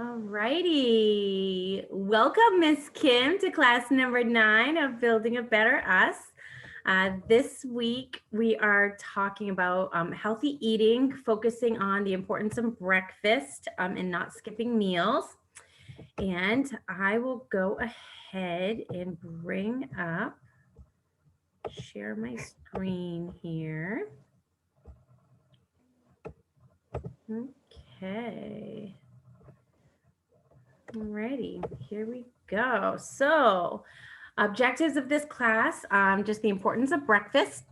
All righty. Welcome, Miss Kim, to class number 9 of Building a Better Us. This week, we are talking about healthy eating, focusing on the importance of breakfast and not skipping meals. And I will go ahead and share my screen here. Okay. Alrighty, here we go. So, objectives of this class, just the importance of breakfast,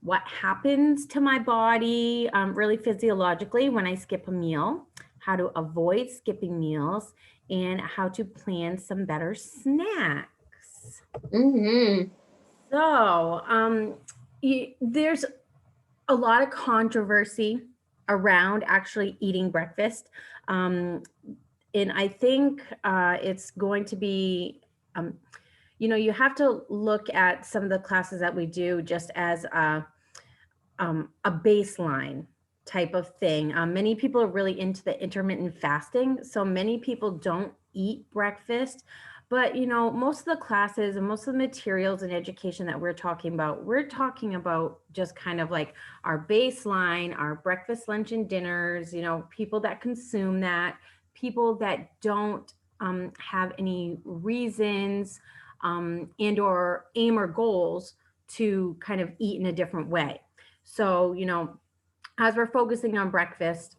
what happens to my body really physiologically when I skip a meal, how to avoid skipping meals, and how to plan some better snacks. Mm-hmm. So, there's a lot of controversy around actually eating breakfast. Um, and I think it's going to be, you have to look at some of the classes that we do just as a baseline type of thing. Many people are really into the intermittent fasting. So many people don't eat breakfast. But, most of the classes and most of the materials and education that we're talking about just kind of like our baseline, our breakfast, lunch, and dinners, people that consume that, people that don't have any reasons and or aim or goals to kind of eat in a different way. So, as we're focusing on breakfast,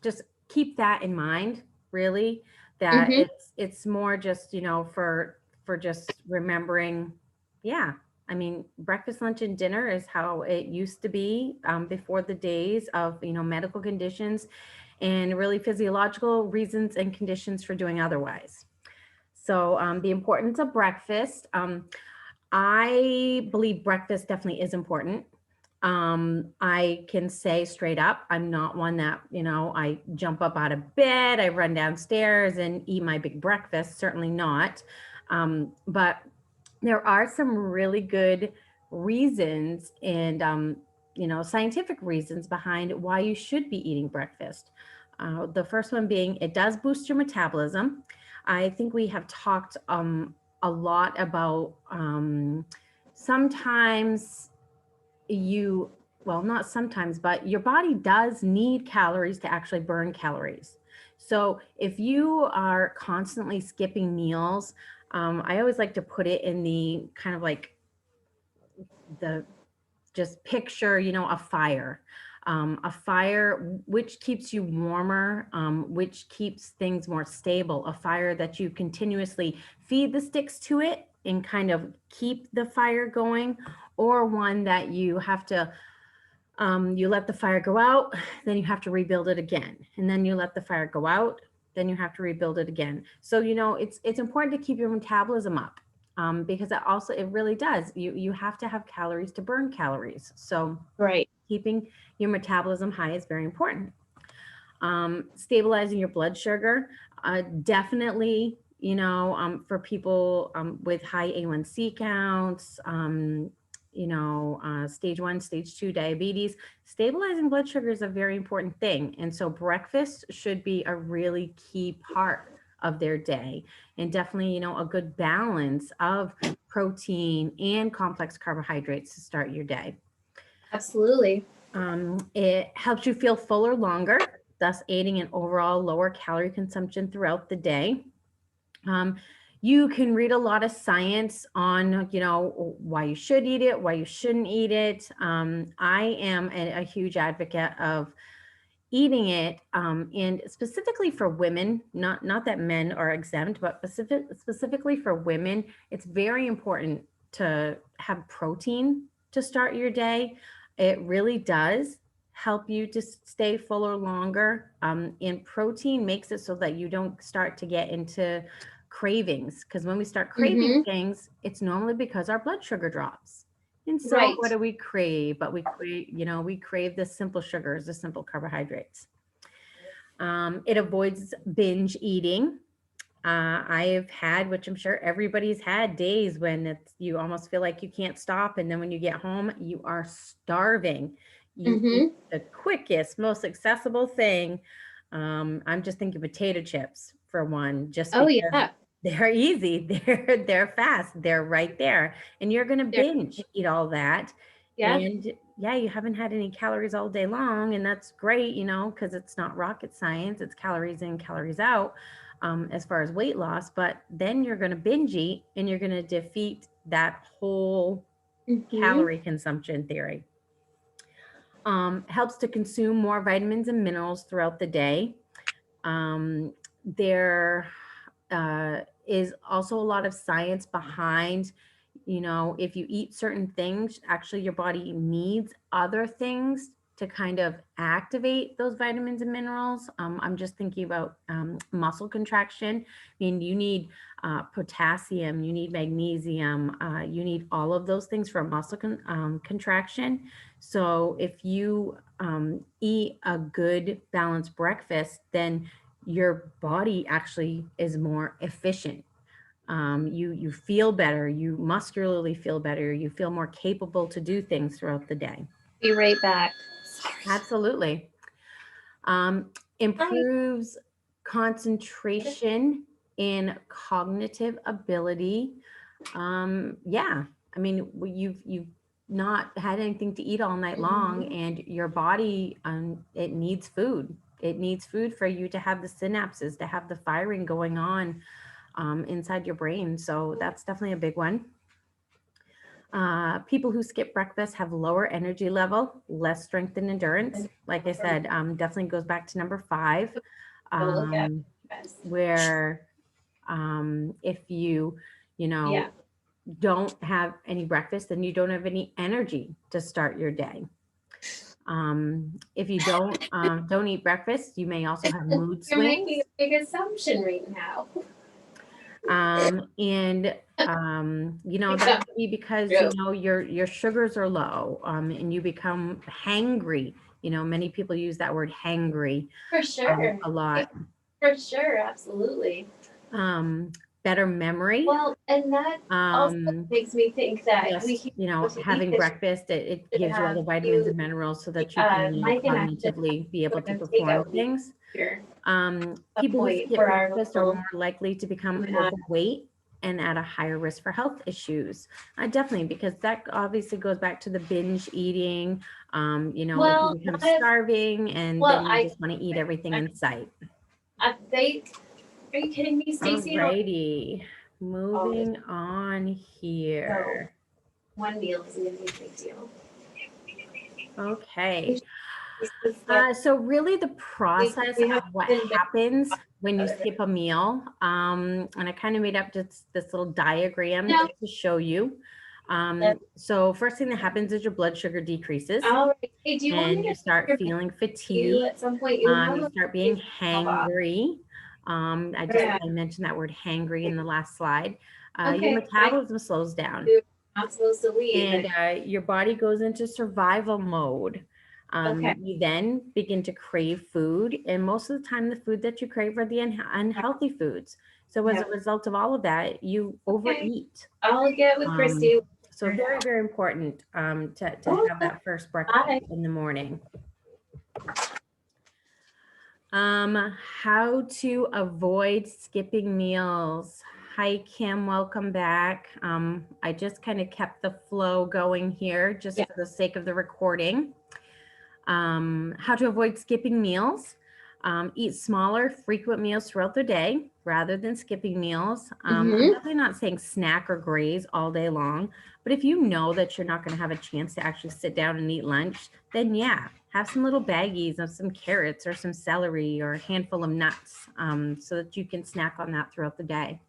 just keep that in mind, really, that Mm-hmm. it's more just, for just remembering, yeah. I mean, breakfast, lunch, and dinner is how it used to be before the days of, medical conditions and really physiological reasons and conditions for doing otherwise. So, the importance of breakfast. I believe breakfast definitely is important. I can say straight up, I'm not one that, I jump up out of bed, I run downstairs and eat my big breakfast. Certainly not. But there are some really good reasons and, scientific reasons behind why you should be eating breakfast. The first one being it does boost your metabolism. I think we have talked a lot about sometimes you well, not sometimes, but your body does need calories to actually burn calories. So if you are constantly skipping meals, I always like to put it in the kind of like the just picture, a fire. A fire which keeps you warmer, which keeps things more stable. A fire that you continuously feed the sticks to it and kind of keep the fire going, or one that you have to you let the fire go out, then you have to rebuild it again, and then you let the fire go out, then you have to rebuild it again. So it's important to keep your metabolism up, because it really does. You have to have calories to burn calories. So Right. keeping your metabolism high is very important. Stabilizing your blood sugar, definitely. For people with high A1C counts, stage 1, stage 2 diabetes, stabilizing blood sugar is a very important thing. And so breakfast should be a really key part of their day, and definitely, a good balance of protein and complex carbohydrates to start your day. Absolutely. It helps you feel fuller longer, thus aiding in overall lower calorie consumption throughout the day. Um, you can read a lot of science on, why you should eat it, why you shouldn't eat it. I am a huge advocate of eating it, and specifically for women. Not that men are exempt, but specifically for women, it's very important to have protein to start your day. It really does help you to stay fuller longer. And protein makes it so that you don't start to get into cravings, because when we start craving Mm-hmm. things, it's normally because our blood sugar drops. And so what Right. do we crave? But we crave the simple sugars, the simple carbohydrates. It avoids binge eating. I've had, which I'm sure everybody's had, days when you almost feel like you can't stop, and then when you get home, you are starving. You eat Mm-hmm. the quickest, most accessible thing, I'm just thinking potato chips for one, just Oh because yeah. they're easy, they're fast, they're right there, and you're gonna There- binge eat all that. Yeah. And yeah, you haven't had any calories all day long, and that's great, because it's not rocket science, it's calories in, calories out, as far as weight loss. But then you're gonna binge eat, and you're gonna defeat that whole Mm-hmm. calorie consumption theory. Helps to consume more vitamins and minerals throughout the day. There is also a lot of science behind, if you eat certain things, actually your body needs other things to kind of activate those vitamins and minerals. I'm just thinking about muscle contraction. I mean, you need potassium, you need magnesium, you need all of those things for muscle contraction. So if you eat a good balanced breakfast, then your body actually is more efficient. You feel better, you muscularly feel better, you feel more capable to do things throughout the day. Be right back. Sorry. Absolutely. Hi. Improves concentration in cognitive ability. Yeah, I mean, you've not had anything to eat all night long, Mhm. and your body, it needs food. It needs food for you to have the synapses, to have the firing going on inside your brain. So that's definitely a big one. People who skip breakfast have lower energy level, less strength and endurance. Like I said, definitely goes back to number 5, Go look at um, guys. where if you know, Yeah. don't have any breakfast, then you don't have any energy to start your day. If you don't eat breakfast, you may also have mood You're making a swings. big assumption right now. And that Yeah. could be because True. your sugars are low, and you become hangry. Many people use that word hangry For sure. a lot. For sure. Absolutely. um Better memory. Well, and that also um makes me think that we just can go to eat having this breakfast, it should gives you all have the vitamins you and minerals so that you can Mike and I should have cognitively be able put to them perform takeout things. here at some People who point skip for our breakfast are little more likely to become uh, overweight and at a higher risk for health issues. Definitely, because that obviously goes back to the binge eating. If well, you become not if starving and well, then you just want to eat everything in sight. they are you kidding me, Stacey? You don't Alrighty, always moving on so here. one meal isn't gonna be a big deal. Okay. It's just that So really the process we of haven't what been happens when you together. skip a meal, and I kind of made up just this little diagram No, just to show you. So first thing that happens is your blood sugar decreases, all right. Hey, do you want me and to you start your feeling you fatigue. at some point? You have You a start being big off. hangry. Yeah. I mentioned that word hangry in the last slide. Your Okay. I metabolism slows down, you're not supposed to leave and and your body goes into survival mode. okay. You then begin to crave food, and most of the time, the food that you crave are the unhealthy foods. So, as Yeah. a result of all of that, you Okay. overeat. I'll get with Um, Christy. so, very, very important to Oh, have that first breakfast bye. in the morning. How to avoid skipping meals. Hi, Kim, welcome back. I just kind of kept the flow going here just Yeah. for the sake of the recording. How to avoid skipping meals. Eat smaller, frequent meals throughout the day rather than skipping meals. I'm Mm-hmm. definitely not saying snack or graze all day long, but if you know that you're not going to have a chance to actually sit down and eat lunch, then yeah, have some little baggies of some carrots or some celery or a handful of nuts, so that you can snack on that throughout the day.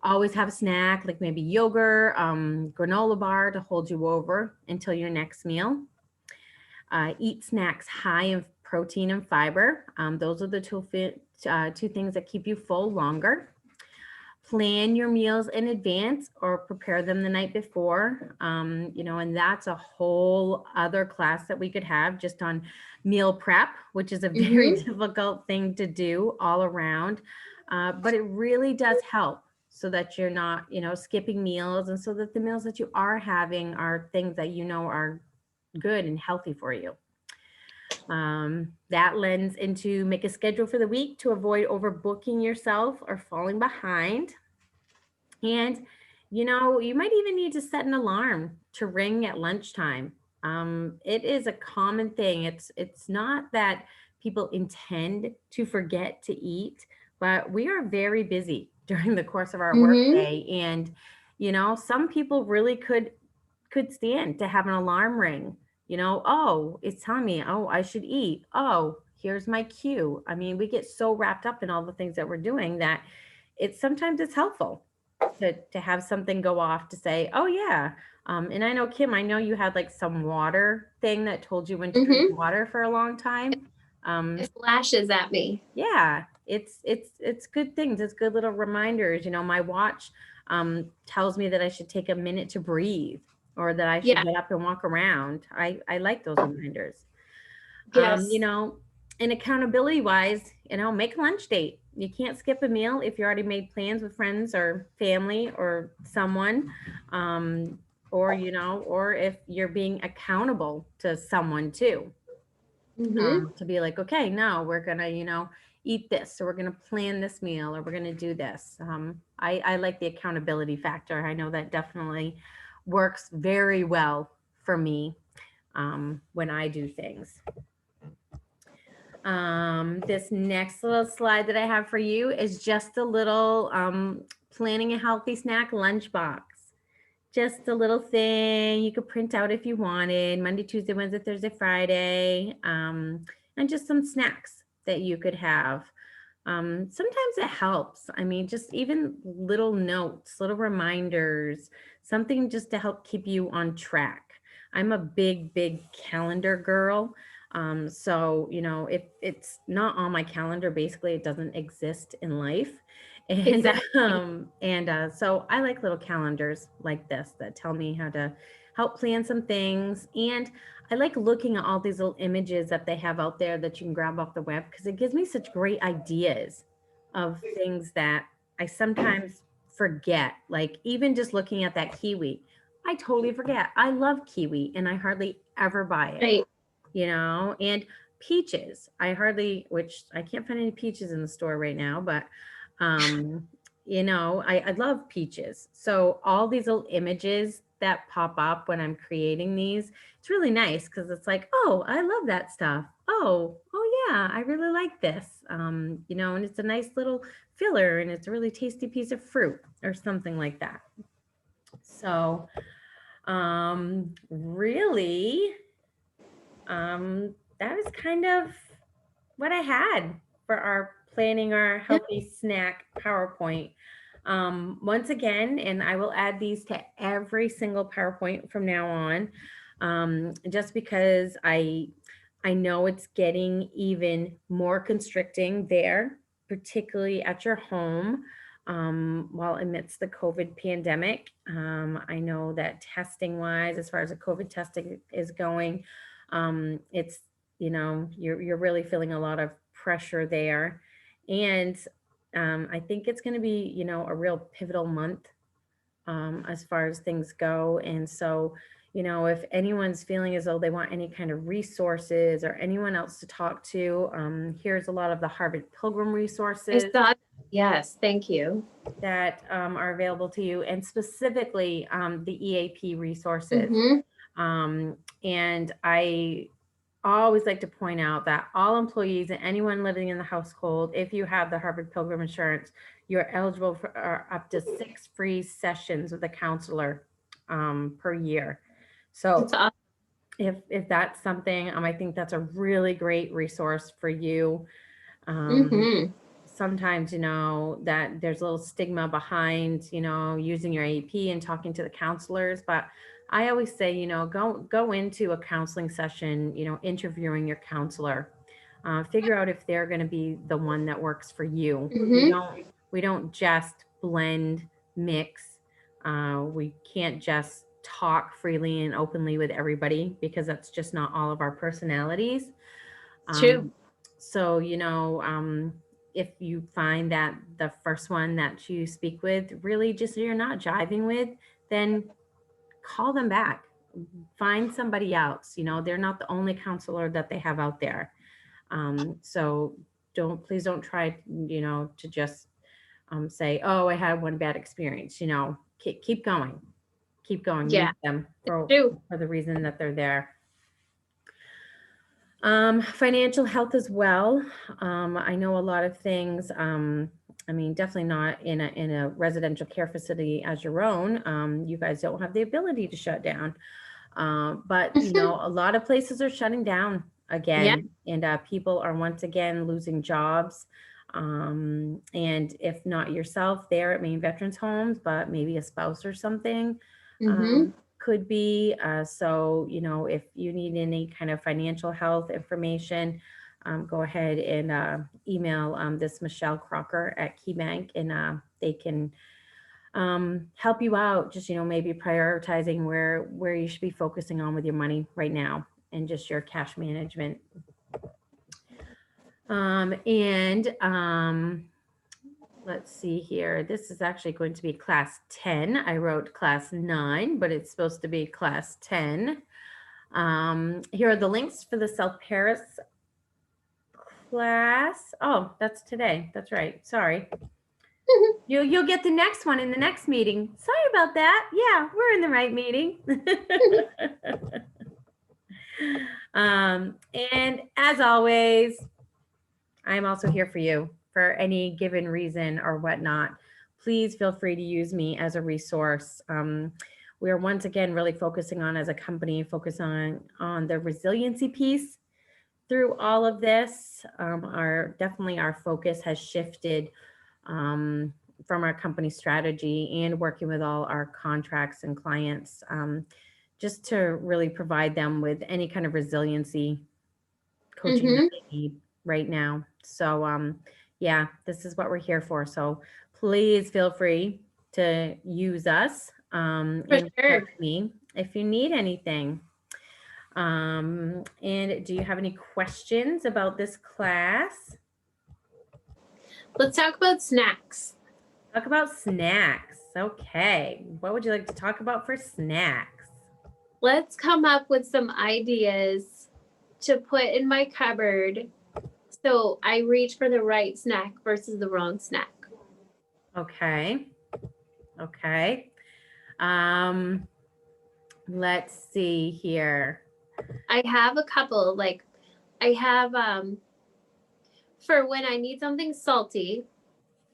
Always have a snack like maybe yogurt, granola bar to hold you over until your next meal. Eat snacks high in protein and fiber. Those are the two things that keep you full longer. Plan your meals in advance or prepare them the night before. And that's a whole other class that we could have just on meal prep, which is a very Mm-hmm. difficult thing to do all around. But it really does help so that you're not, skipping meals, and so that the meals that you are having are things that are good and healthy for you. That lends into make a schedule for the week to avoid overbooking yourself or falling behind. And, you might even need to set an alarm to ring at lunchtime. It is a common thing. It's not that people intend to forget to eat, but we are very busy during the course of our Mm-hmm. workday. And, some people really could stand to have an alarm ring. Oh, it's telling me, oh, I should eat. Oh, here's my cue. I mean, we get so wrapped up in all the things that we're doing that it's helpful to have something go off to say, oh yeah. And I know, Kim, I know you had like some water thing that told you when to drink Mm-hmm. water for a long time. It flashes at me. Yeah, it's good things. It's good little reminders. My watch tells me that I should take a minute to breathe or that I should Yeah. get up and walk around. I like those reminders. Um, you Yes. know, and accountability wise, make a lunch date. You can't skip a meal if you already made plans with friends or family or someone. Um, or if you're being accountable to someone too, Mm-hmm. to be like, okay, no, we're gonna, eat this, or we're gonna plan this meal, or we're gonna do this. I like the accountability factor. I know that definitely works very well for me when I do things. This next little slide that I have for you is just a little planning a healthy snack lunchbox. Just a little thing you could print out if you wanted Monday, Tuesday, Wednesday, Thursday, Friday, and just some snacks that you could have. Sometimes it helps. I mean, just even little notes, little reminders, something just to help keep you on track. I'm a big, big calendar girl. So, if it's not on my calendar, basically it doesn't exist in life. And Exactly. so I like little calendars like this that tell me how to help plan some things. And I like looking at all these little images that they have out there that you can grab off the web because it gives me such great ideas of things that I sometimes forget. Like even just looking at that kiwi, I totally forget. I love kiwi and I hardly ever buy it, Right. and peaches. Which I can't find any peaches in the store right now, but um, I love peaches. So all these little images that pop up when I'm creating these, it's really nice because it's like, oh, I love that stuff. Oh yeah, I really like this. And it's a nice little filler and it's a really tasty piece of fruit or something like that. So really, that is kind of what I had for our planning our Yeah. healthy snack PowerPoint. Once again, and I will add these to every single PowerPoint from now on, just because I know it's getting even more constricting there, particularly at your home. While amidst the COVID pandemic, I know that testing wise, as far as the COVID testing is going, it's you're really feeling a lot of pressure there. And I think it's going to be a real pivotal month as far as things go. And so if anyone's feeling as though they want any kind of resources or anyone else to talk to, here's a lot of the Harvard Pilgrim I resources saw. Yes. Thank you. that are available to you, and specifically the EAP resources. Mm-hmm. And I always like to point out that all employees and anyone living in the household, if you have the Harvard Pilgrim insurance, you're eligible for up to 6 free sessions with a counselor per year. That's So awesome. if that's something, I think that's a really great resource for you. Um, Mm-hmm. Sometimes that there's a little stigma behind using your AEP and talking to the counselors, but I always say go into a counseling session, interviewing your counselor, figure out if they're going to be the one that works for you. we Mm-hmm. don't we don't just blend, mix. We can't just talk freely and openly with everybody because that's just not all of our personalities. It's true. um, so, if you find that the first one that you speak with really just you're not jiving with, then call them back. find somebody else. They're not the only counselor that they have out there. So please don't try, to just say, oh, I had one bad experience. Keep going, Yeah, use them for true. the reason that they're there. Financial health as well. I know a lot of things. Definitely not in a residential care facility as your own. You guys don't have the ability to shut down. But a lot of places are shutting down Yeah. again, and people are once again losing jobs. And if not yourself there at Maine Veterans Homes, but maybe a spouse or something, Mm-hmm. could be. So, if you need any kind of financial health information, go ahead and email this Michelle Crocker at KeyBank, and they can help you out. Just, maybe prioritizing where you should be focusing on with your money right now and just your cash management. Let's see here. This is actually going to be class 10. I wrote class 9, but it's supposed to be class 10. Here are the links for the self-Paris class. Oh, that's today. That's right. Sorry. You'll get the next one in the next meeting. Sorry about that. Yeah, we're in the right meeting. And as always, I'm also here for you for any given reason or whatnot. Please feel free to use me as a resource. We are once again really focusing on, as a company, focus on the resiliency piece through all of this. Our focus has shifted from our company strategy and working with all our contracts and clients, just to really provide them with any kind of resiliency coaching that they need right now. So yeah, this is what we're here for. So please feel free to use us and reach out to me if you need anything. And do you have any questions about this class? Let's talk about snacks. Talk about snacks. Okay. What would you like to talk about for snacks? Let's come up with some ideas to put in my cupboard so I reach for the right snack versus the wrong snack. Okay. Okay. Let's see here. I have a couple. Like I have for when I need something salty,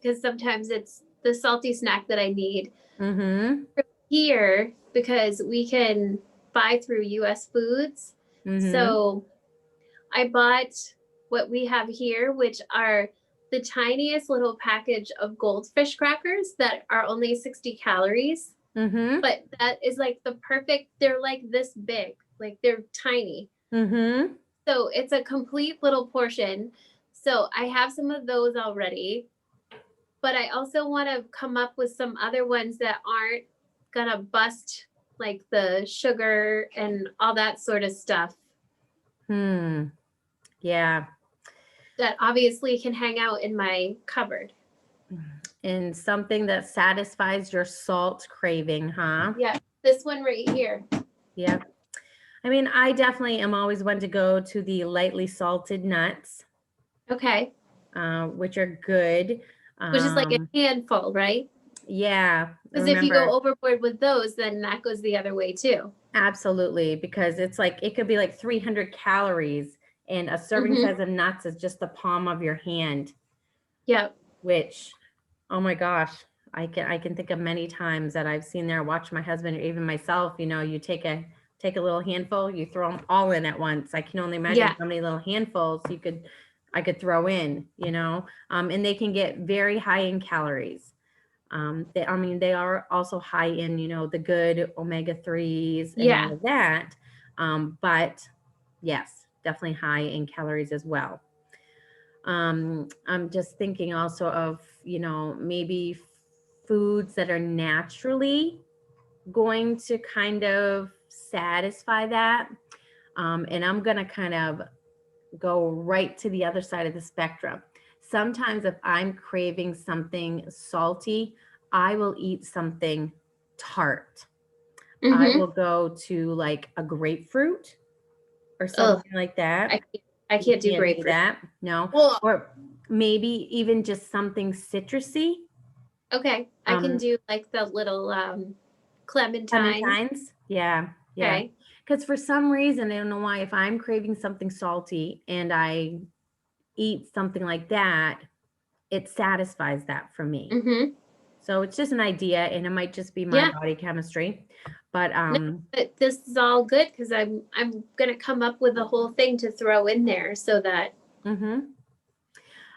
because sometimes it's the salty snack that I need. Mm-hmm. Here, because we can buy through US Foods. Mm-hmm. So I bought what we have here, which are the tiniest little package of goldfish crackers that are only 60 calories. Mm-hmm. But that is like the perfect, they're like this big, like they're tiny. Mm-hmm. So it's a complete little portion. So I have some of those already. But I also want to come up with some other ones that aren't gonna bust like the sugar and all that sort of stuff. Yeah. That obviously can hang out in my cupboard. And something that satisfies your salt craving, huh? Yeah, this one right here. Yeah. I definitely am always one to go to the lightly salted nuts. Okay. Which are good. Which is like a handful, right? Yeah. Because if you go overboard with those, then that goes the other way too. Absolutely. Because it's like, it could be like 300 calories, and a serving size of nuts is just the palm of your hand. Yep. Which, oh my gosh, I can think of many times that I've seen there, watch my husband or even myself, you take a little handful, you throw them all in at once. I can only imagine how many little handfuls I could throw in, and they can get very high in calories. They are also high in, the good omega-3s and all of that. But yes, definitely high in calories as well. I'm just thinking also of, maybe foods that are naturally going to kind of satisfy that. And I'm going to kind of go right to the other side of the spectrum. Sometimes if I'm craving something salty, I will eat something tart. I Mhm. will go to like a grapefruit or Oh, something like that. I You can't do can't do grapefruit. that? No? Well, Or maybe even just something citrusy. okay. I can Um, do like the little clementine. Clementines? Yeah, yeah. Okay. Because for some reason, I don't know why, if I'm craving something salty and I eat something like that, it satisfies that for me. Mhm. So it's just an idea, and it might just be my Yeah. body chemistry. But No, but this is all good because I'm gonna come up with a whole thing to throw in there so that mhm.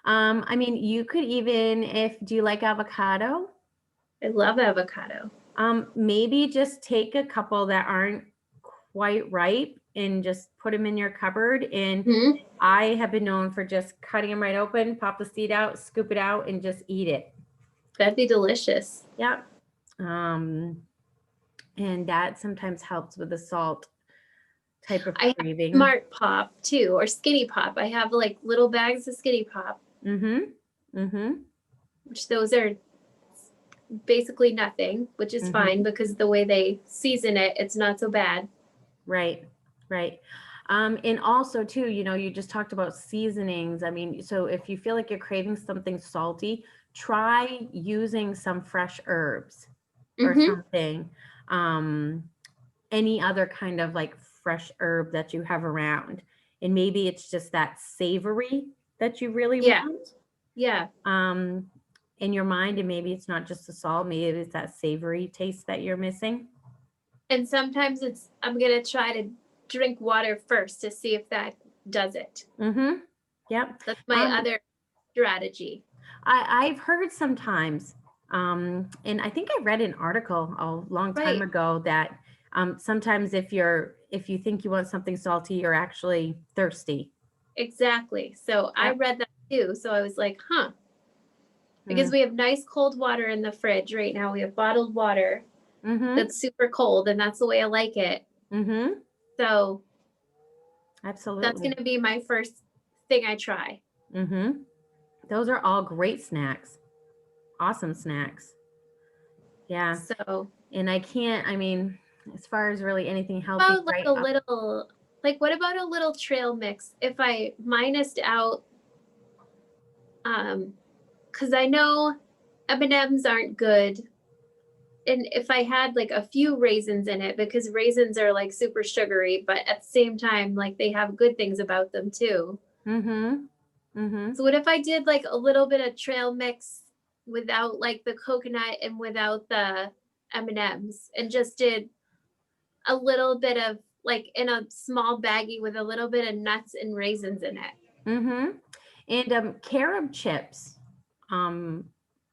I mean, you could even, if do you like avocado? I love avocado. Maybe just take a couple that aren't quite ripe and just put them in your cupboard. And Mhm. I have been known for just cutting them right open, pop the seed out, scoop it out, and just eat it. That'd be delicious. Yep. And that sometimes helps with the salt type of I have craving. Smart Pop too, or Skinny Pop. I have like little bags of Skinny Pop, Mm-hmm. Mm-hmm. which those are basically nothing, which is Mm-hmm. fine because the way they season it, it's not so bad. Right. Right. And also too, you just talked about seasonings. I mean, so if you feel like you're craving something salty, try using some fresh herbs or Mm-hmm. something. Um, any other kind of like fresh herb that you have around. And maybe it's just that savory that you really Yeah. want Yeah. in your mind. And maybe it's not just the salt, maybe it's that savory taste that you're missing. And sometimes I'm gonna try to drink water first to see if that does it. Mm-hmm. Yep. That's my other strategy. I've heard sometimes, and I think I read an article a long time Right. ago that sometimes if you think you want something salty, you're actually thirsty. Exactly. So I Yep. read that too. So I was like, huh. Because we have nice cold water in the fridge right now. We have bottled water Mm-hmm. that's super cold, and that's the way I like it. Mm-hmm. So that's Absolutely. gonna be my first thing I try. Mm-hmm. Those are all great snacks. Awesome snacks. Yeah. So And I mean, as far as really anything healthy, about like right a up. little like what about a little trail mix if I minused out because I know M&Ms aren't good. And if I had like a few raisins in it, because raisins are like super sugary, but at the same time, like they have good things about them too. Mm-hmm. Mm-hmm. So what if I did like a little bit of trail mix without like the coconut and without the M&Ms and just did a little bit of like in a small baggie with a little bit of nuts and raisins in it. Mm-hmm. And carob chips um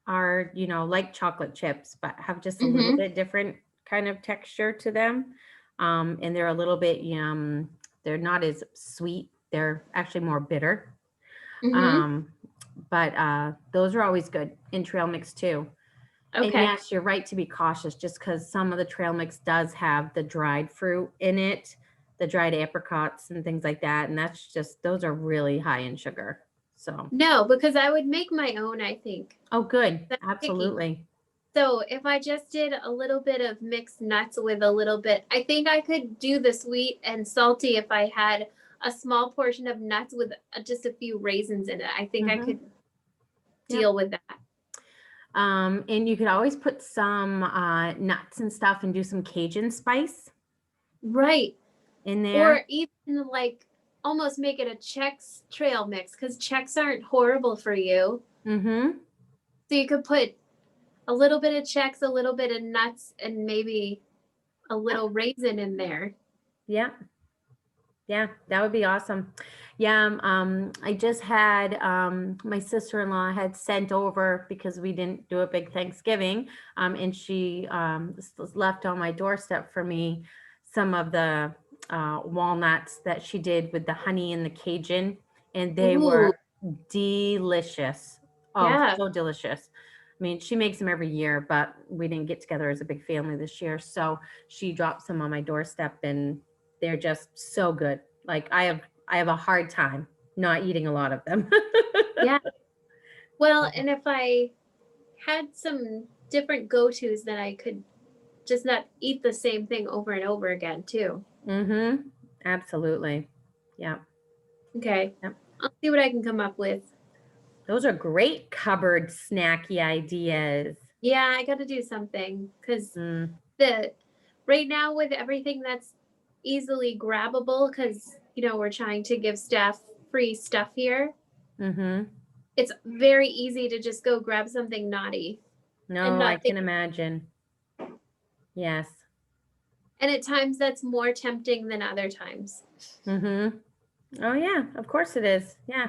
are, like chocolate chips, but have just a little Mm-hmm. bit different kind of texture to them. And they're a little bit they're not as sweet. They're actually more bitter. Mm-hmm. Um, but those are always good in trail mix too. And Okay. yes, you're right to be cautious just because some of the trail mix does have the dried fruit in it, the dried apricots and things like that. And that's just, those are really high in sugar. So, No, because I would make my own, I think. oh, good. That's picky. Absolutely. So if I just did a little bit of mixed nuts with a little bit, I think I could do the sweet and salty if I had a small portion of nuts with just a few raisins in it. I think I could Mm-hmm. Yep. deal with that. And you could always put some nuts and stuff and do some Cajun spice Right. in there. Or even like almost make it a Chex trail mix because Chex aren't horrible for you. Mm-hmm. So you could put a little bit of Chex, a little bit of nuts, and maybe a little raisin in there. Yeah. Yeah, that would be awesome. Yeah, I just had my sister-in-law had sent over because we didn't do a big Thanksgiving, and she left on my doorstep for me some of the walnuts that she did with the honey and the Cajun, and they Ooh, were delicious. Oh, yeah. so delicious. I mean, she makes them every year, but we didn't get together as a big family this year, so she dropped some on my doorstep, and they're just so good. Like I have a hard time not eating a lot of them. Yeah. Well, and if I had some different go-tos that I could just not eat the same thing over and over again too. Mm-hmm. Absolutely. Yeah. Okay. Yep. I'll see what I can come up with. Those are great cupboard snacky ideas. Yeah, I got to do something because Mm, the right now with everything that's easily grabbable, because we're trying to give staff free stuff here. mm-hmm. It's very easy to just go grab something naughty and No, I not think. can imagine. Yes. And at times that's more tempting than other times. Mm-hmm. Oh yeah, of course it is. Yeah.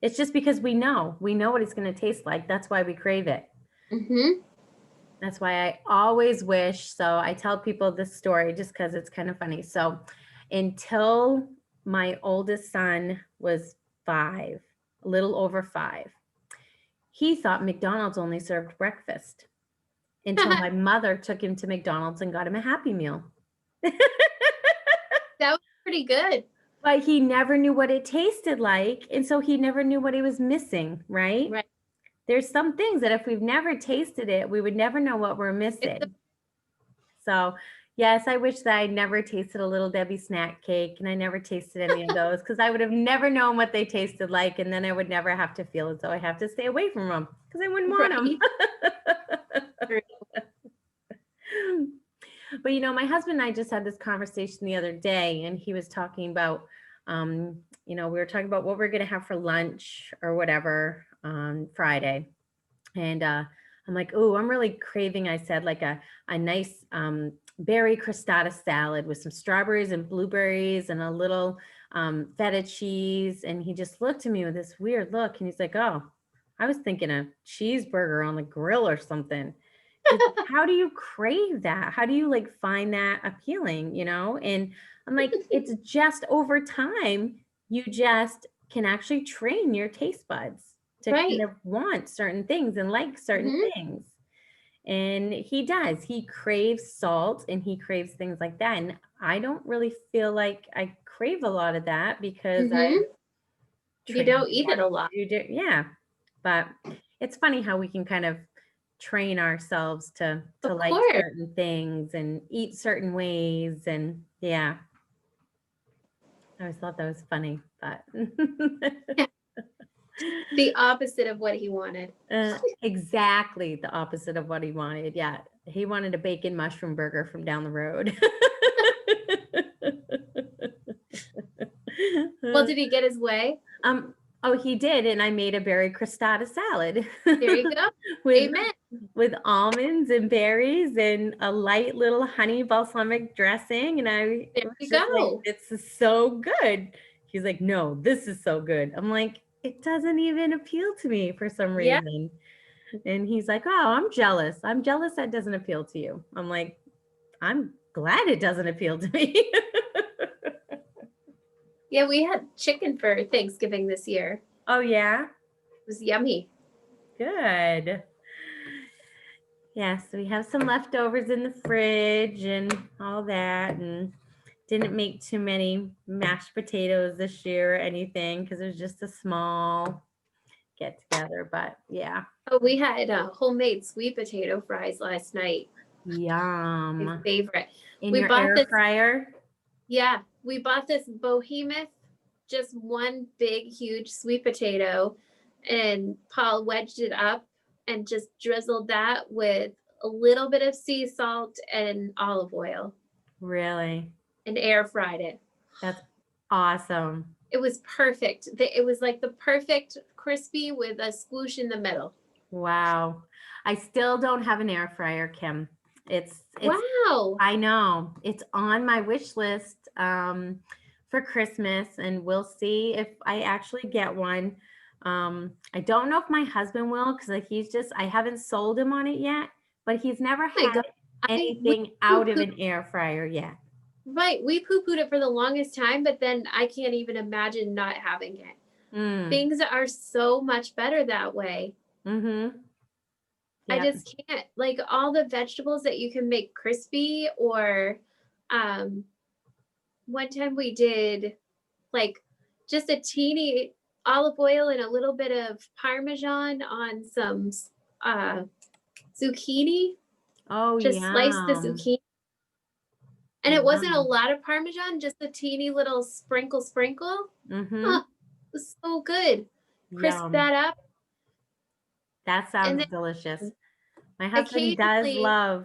It's just because we know what it's going to taste like. That's why we crave it. Mm-hmm. That's why I always wish. So I tell people this story just because it's kind of funny. So until my oldest son was 5, a little over 5, he thought McDonald's only served breakfast until my mother took him to McDonald's and got him a Happy Meal. That was pretty good. But he never knew what it tasted like. And so he never knew what he was missing, right? Right. There's some things that if we've never tasted it, we would never know what we're missing. So, yes, I wish that I'd never tasted a Little Debbie snack cake and I never tasted any of those because I would have never known what they tasted like. And then I would never have to feel as though I have to stay away from them because I wouldn't want them. Right. But my husband and I just had this conversation the other day, and he was talking about, we were talking about what we're going to have for lunch or whatever on Friday. And I'm like, oh, I'm really craving, I said, like a nice berry crostata salad with some strawberries and blueberries and a little feta cheese. And he just looked at me with this weird look. And he's like, oh, I was thinking a cheeseburger on the grill or something. How do you crave that? How do you find that appealing, And I'm like, it's just over time, you just can actually train your taste buds to kind Right. of want certain things and like certain Mhm. things. And he does. He craves salt and he craves things like that. And I don't really feel like I crave a lot of that because I Mhm. You trained don't eat it a lot. you do, yeah. But it's funny how we can kind of train ourselves to Of like course. certain things and eat certain ways. And yeah, I always thought that was funny, but The opposite of what he wanted. exactly the opposite of what he wanted. Yeah, he wanted a bacon mushroom burger from down the road. Well, did he get his way? um, oh, he did, and I made a berry crostata salad. There you go. with Amen. with almonds and berries and a light little honey balsamic dressing. And I There was you just like, go. this is so good. He's like, no, this is so good. I'm like, it doesn't even appeal to me for some Yeah. reason. And he's like, oh, I'm jealous. I'm jealous that doesn't appeal to you. I'm like, I'm glad it doesn't appeal to me. Yeah, we had chicken for Thanksgiving this year. Oh, yeah. It was yummy. Good. Yes, we have some leftovers in the fridge and all that, and didn't make too many mashed potatoes this year or anything because it was just a small get together. But yeah, Oh, we had homemade sweet potato fries last night. My yum. favorite. In We your bought air this. fryer? Yeah, we bought this behemoth, just one big, huge sweet potato, and Paul wedged it up and just drizzled that with a little bit of sea salt and olive oil Really? and air fried it. That's awesome. It was perfect. It was like the perfect crispy with a squoosh in the middle. Wow. I still don't have an air fryer, Kim. It's Wow. I know. It's on my wish list for Christmas, and we'll see if I actually get one. I don't know if my husband will because I haven't sold him on it yet, but he's never Oh my had God. anything out of an air fryer yet. Right. We poo-pooed it for the longest time, but then I can't even imagine not having it. Mm, Things are so much better that way. mm-hmm. I Yeah. just can't. Like all the vegetables that you can make crispy, or one time we did like just a teeny olive oil and a little bit of parmesan on some zucchini. Oh, Just slice the yum. zucchini. And it wasn't a Yum. lot of Parmesan, just a teeny little sprinkle. Mm-hmm. Oh, it was so good. Crisp Yum. that up. That And sounds then delicious. My husband occasionally,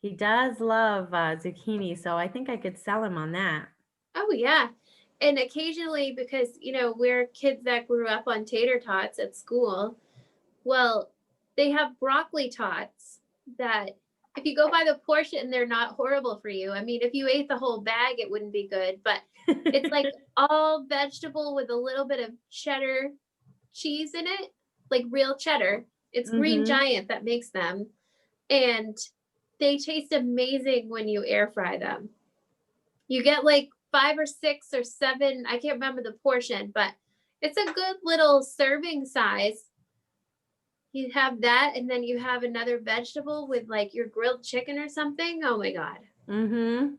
he does love zucchini, so I think I could sell him on that. oh yeah. And occasionally, because, we're kids that grew up on tater tots at school, well, they have broccoli tots that if you go by the portion, they're not horrible for you. I mean, if you ate the whole bag, it wouldn't be good, but it's like all vegetable with a little bit of cheddar cheese in it, like real cheddar. It's Green Mm-hmm. Giant that makes them. And they taste amazing when you air fry them. You get like 5 or 6 or 7, I can't remember the portion, but it's a good little serving size. You have that, and then you have another vegetable with like your grilled chicken or something. Oh my God. Mm-hmm.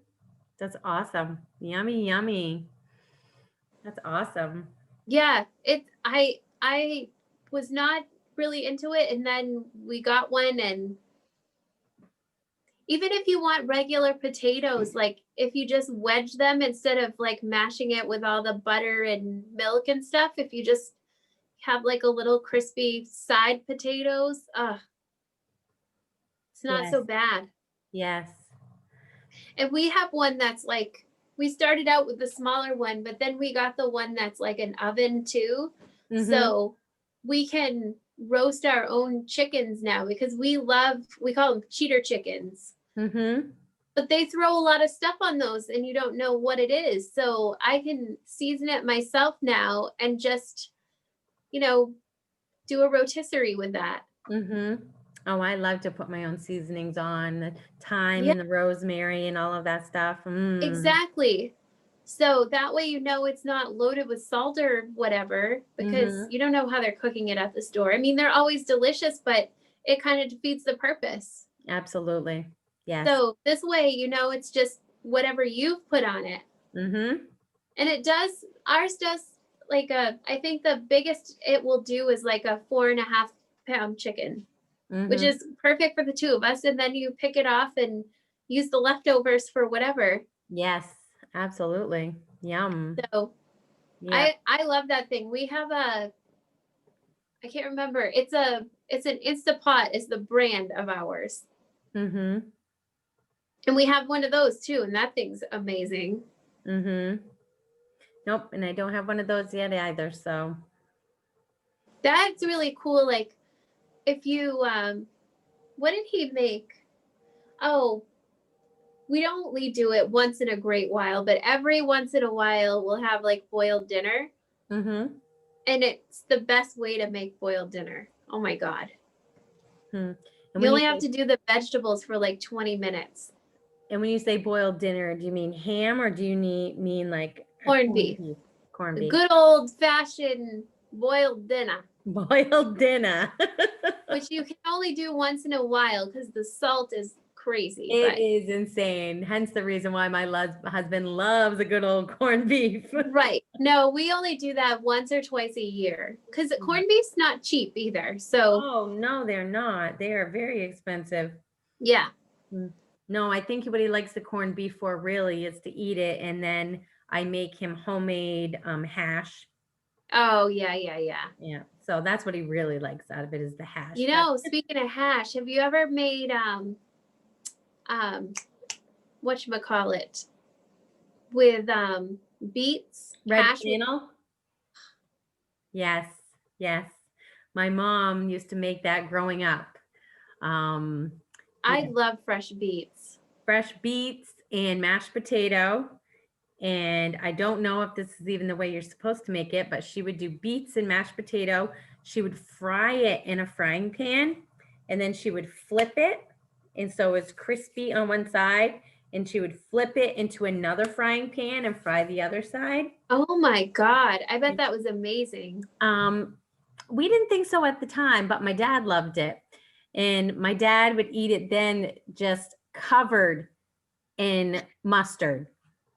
That's awesome. Yummy, yummy. That's awesome. Yeah, I was not really into it, and then we got one, and even if you want regular potatoes, like if you just wedge them instead of like mashing it with all the butter and milk and stuff, if you just have like a little crispy side potatoes, it's not Yes. so bad. Yes. And we have one that's like, we started out with the smaller one, but then we got the one that's like an oven too. Mm-hmm. So we can roast our own chickens now because we call them cheater chickens. Mm-hmm. But they throw a lot of stuff on those and you don't know what it is. So I can season it myself now and just, you know, do a rotisserie with that. Mm-hmm. Oh, I love to put my own seasonings on, the thyme Yeah, and the rosemary and all of that stuff. Mm. exactly. So that way, it's not loaded with salt or whatever, because Mm-hmm. you don't know how they're cooking it at the store. I mean, they're always delicious, but it kind of defeats the purpose. Absolutely. Yes. So this way, it's just whatever you've put on it. Mm-hmm. And ours does like I think the biggest it will do is like a 4.5 pound chicken, which Mm-hmm. is perfect for the two of us. And then you pick it off and use the leftovers for whatever. Yes. Absolutely. Yum. So Yeah. I love that thing. We have I can't remember. It's an Instapot is the brand of ours. Mm-hmm. And we have one of those too, and that thing's amazing. Mm-hmm. Nope. And I don't have one of those yet either. So. That's really cool. Like if you what did he make? Oh, we don't only do it once in a great while, but every once in a while we'll have like boiled dinner. Mm-hmm. And it's the best way to make boiled dinner. Oh my God. Hmm. And You when you only have say to do the vegetables for like 20 minutes. boiled dinner, do you mean ham or do you mean like a Corned corned beef. beef? Corned The beef. good old fashioned boiled dinner, Boiled dinner. which you can only do once in a while because the salt is crazy. It But is insane. Hence the reason why my husband loves a good old corned beef. right. No, we only do that once or twice a year because corned beef's not cheap either. So Oh, no, they're not. They are very expensive. yeah. Mm. No, I think what he likes the corned beef for really is to eat it, and then I make him homemade hash. Oh, yeah, yeah, yeah. Yeah, so that's what he really likes out of it is the hash. Speaking of hash, have you ever made um whatchamacallit with beets Red hash with flannel? Yes, yes. My mom used to make that growing up. Um, I yeah, love fresh beets. fresh beets and mashed potato. And I don't know if this is even the way you're supposed to make it, but she would do beets and mashed potato. She would fry it in a frying pan and then she would flip it. And so it's crispy on one side. And she would flip it into another frying pan and fry the other side. Oh my God. I bet that was amazing. Um, we didn't think so at the time, but my dad loved it. And my dad would eat it then just covered in mustard,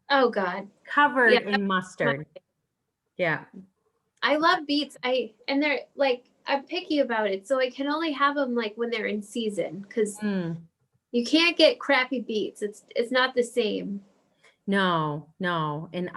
Oh God. covered Yeah. in mustard. Yeah. I love beets. And they're like, I'm picky about it. So I can only have them like when they're in season because Mm. You can't get crappy beets. It's not the same. No, no. And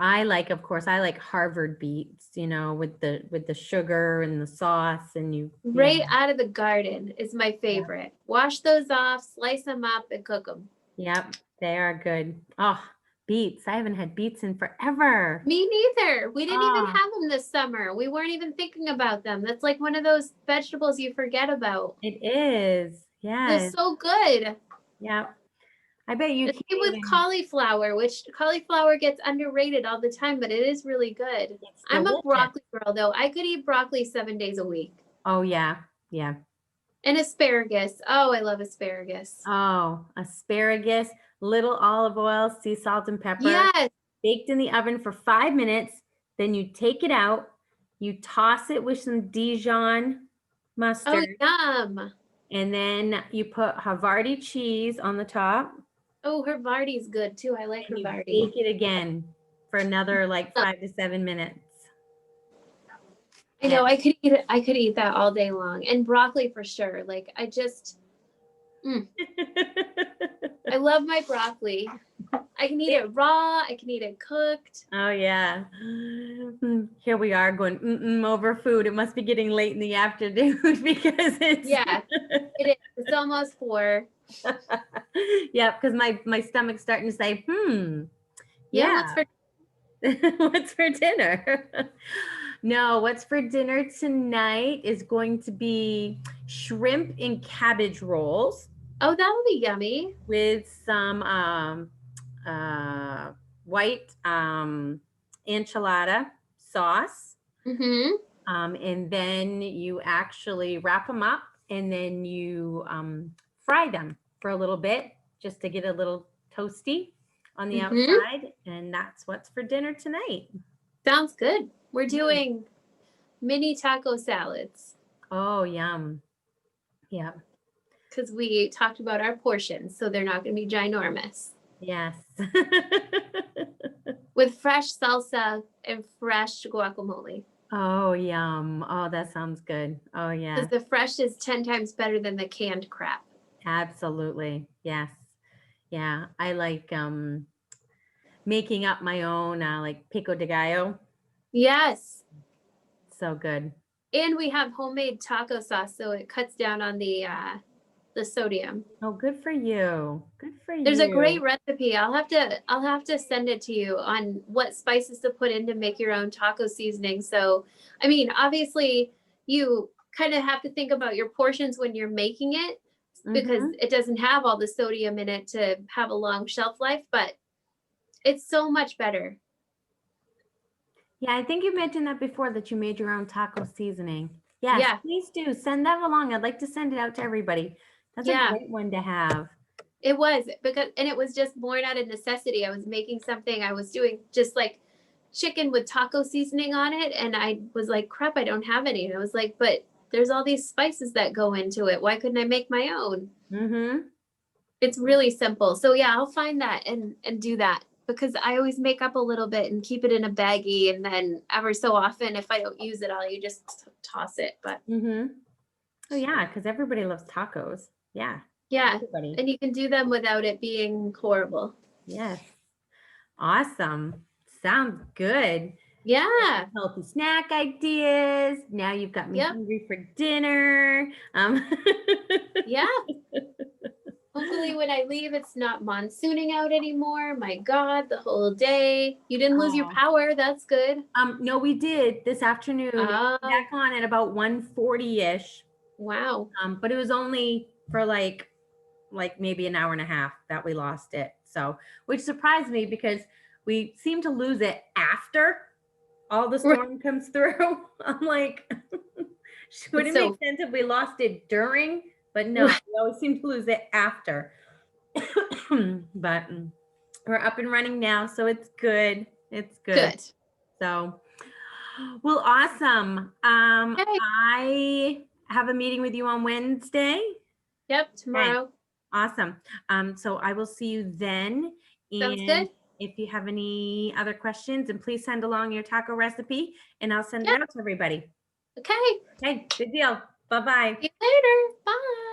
of course, I like Harvard beets, with the sugar and the sauce and Right out of the garden is my favorite. Wash those off, slice them up, and cook them. Yep, they are good. Oh, beets. I haven't had beets in forever. Me neither. We didn't even Ah. have them this summer. We weren't even thinking about them. That's like one of those vegetables you forget about. It is. They're Yes. so good. Yep. I bet you The can't same with even. cauliflower, which cauliflower gets underrated all the time, but it is really good. It's I'm a delicious. broccoli girl though. I could eat broccoli 7 days a week. Oh, yeah. Yeah. And asparagus. Oh, I love asparagus. Oh, asparagus, little olive oil, sea salt, and pepper. Yes. Baked in the oven for 5 minutes. Then you take it out. You toss it with some Dijon Oh, mustard. yum. And then you put Havarti cheese on the top. Oh, Havarti's good too. I like And you Havarti. bake it again for another like 5 to 7 minutes. I know I could eat that all day long. And broccoli for sure. Like I love my broccoli. I can eat it raw, I can eat it cooked. Oh yeah. Here we are going over food. It must be getting late in the afternoon because it's Yeah, it is. It's almost 4. Yeah, because my stomach's starting to say, Yeah, what's for dinner? No, what's for dinner tonight is going to be shrimp and cabbage rolls oh, that'll be yummy. with some white enchilada sauce. Mm-hmm. And then you actually wrap them up and then you fry them for a little bit just to get a little toasty on the outside. And that's what's for dinner tonight. Sounds good. We're doing mini taco salads. Oh, yum. Yeah. Because we talked about our portions, so they're not going to be ginormous. Yes. With fresh salsa and fresh guacamole. Oh, yum. Oh, that sounds good. Oh, yeah. Because the fresh is 10 times better than the canned crap. Absolutely. Yes. Yeah. I like making up my own like pico de gallo. Yes. So good. And we have homemade taco sauce, so it cuts down on the sodium. Oh, good for you. Good for you. There's a great recipe. I'll have to send it to you on what spices to put in to make your own taco seasoning. So, I mean, obviously you kind of have to think about your portions when you're making it because it doesn't have all the sodium in it to have a long shelf life, but it's so much better. Yeah, I think you mentioned that before that you made your own taco seasoning. Yes, please do. Send that along. I'd like to send it out to everybody. That's a great one to have. It was and it was just born out of necessity. I was making something. I was doing just like chicken with taco seasoning on it. And I was like, crap, I don't have any. And I was like, but there's all these spices that go into it. Why couldn't I make my own? It's really simple. So yeah, I'll find that and do that because I always make up a little bit and keep it in a baggie. And then ever so often, if I don't use it all, you just toss it. But oh yeah, because everybody loves tacos. Yeah. Everybody. And you can do them without it being horrible. Yes. Awesome. Sounds good. Yeah. Healthy snack ideas. Now you've got me hungry for dinner. Yeah. Hopefully when I leave, it's not monsooning out anymore. My God, the whole day. You didn't lose your power. That's good. No, we did this afternoon. Back on at about 1:40-ish. Wow. But it was only for like maybe an hour and a half that we lost it. So, which surprised me because we seem to lose it after all the storm comes through. I'm like, would it make sense if we lost it during? But no, we always seem to lose it after. But we're up and running now, so it's good. It's good. So, well, awesome. I have a meeting with you on Wednesday. Yep, tomorrow. Okay. Awesome. So I will see you then. Sounds good. If you have any other questions, and please send along your taco recipe and I'll send it out to everybody. Okay. Okay, good deal. Bye-bye. See you later. Bye.